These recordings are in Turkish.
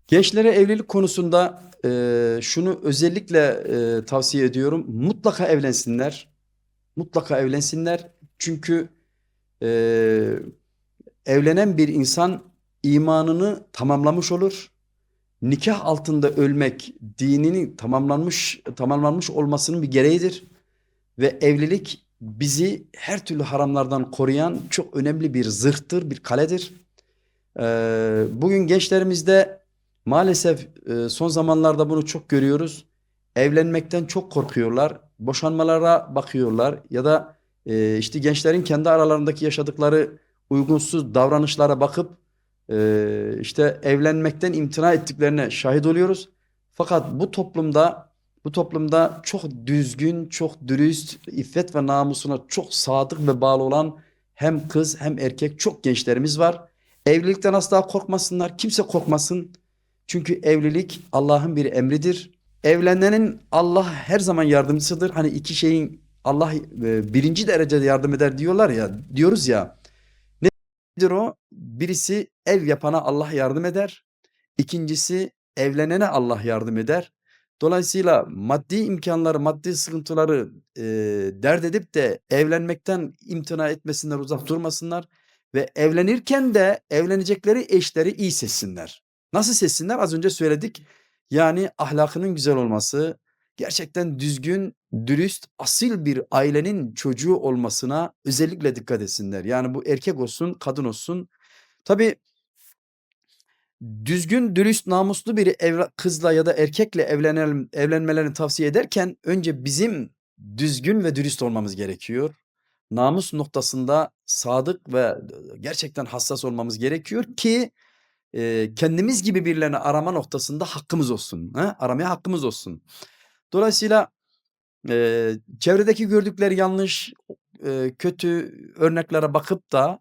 Gençlere evlilik konusunda şunu özellikle tavsiye ediyorum. Mutlaka evlensinler. Mutlaka evlensinler. Çünkü e, evlenen bir insan imanını tamamlamış olur. Nikah altında ölmek dininin tamamlanmış olmasının bir gereğidir. Ve evlilik bizi her türlü haramlardan koruyan çok önemli bir zırhtır, bir kaledir. Bugün gençlerimizde maalesef son zamanlarda bunu çok görüyoruz. Evlenmekten çok korkuyorlar. Boşanmalara bakıyorlar ya da işte gençlerin kendi aralarındaki yaşadıkları uygunsuz davranışlara bakıp işte evlenmekten imtina ettiklerine şahit oluyoruz. Fakat bu toplumda çok düzgün, çok dürüst, iffet ve namusuna çok sadık ve bağlı olan hem kız hem erkek çok gençlerimiz var. Evlilikten asla korkmasınlar. Kimse korkmasın. Çünkü evlilik Allah'ın bir emridir. Evlenenin Allah her zaman yardımcısıdır. Hani iki şeyin Allah birinci derecede yardım eder diyorlar ya, diyoruz ya. Nedir o? Birisi ev yapana Allah yardım eder. İkincisi evlenene Allah yardım eder. Dolayısıyla maddi imkanları, maddi sıkıntıları dert edip de evlenmekten imtina etmesinler, uzak durmasınlar. Ve evlenirken de evlenecekleri eşleri iyi seçsinler. Nasıl seçsinler? Az önce söyledik. Yani ahlakının güzel olması, gerçekten düzgün, dürüst, asil bir ailenin çocuğu olmasına özellikle dikkat etsinler. Yani bu erkek olsun, kadın olsun. Tabii düzgün, dürüst, namuslu bir kızla ya da erkekle evlenmelerini tavsiye ederken önce bizim düzgün ve dürüst olmamız gerekiyor. Namus noktasında sadık ve gerçekten hassas olmamız gerekiyor ki kendimiz gibi birilerini arama noktasında hakkımız olsun. Aramaya hakkımız olsun. Dolayısıyla çevredeki gördükleri yanlış, kötü örneklere bakıp da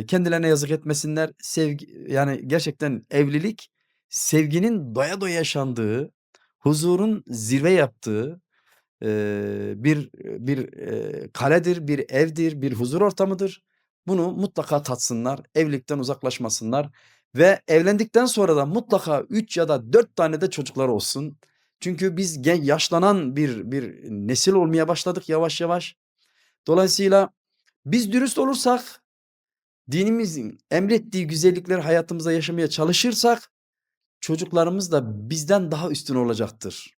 kendilerine yazık etmesinler. Yani gerçekten evlilik sevginin doya doya yaşandığı, huzurun zirve yaptığı bir kaledir, bir evdir, bir huzur ortamıdır. Bunu mutlaka tatsınlar, evlilikten uzaklaşmasınlar ve evlendikten sonra da mutlaka 3 ya da 4 tane de çocuklar olsun. Çünkü biz yaşlanan bir nesil olmaya başladık yavaş yavaş. Dolayısıyla biz dürüst olursak, dinimizin emrettiği güzellikleri hayatımıza yaşamaya çalışırsak çocuklarımız da bizden daha üstün olacaktır.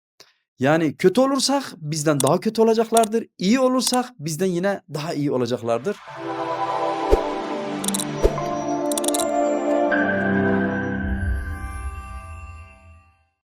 Yani kötü olursak bizden daha kötü olacaklardır. İyi olursak bizden yine daha iyi olacaklardır.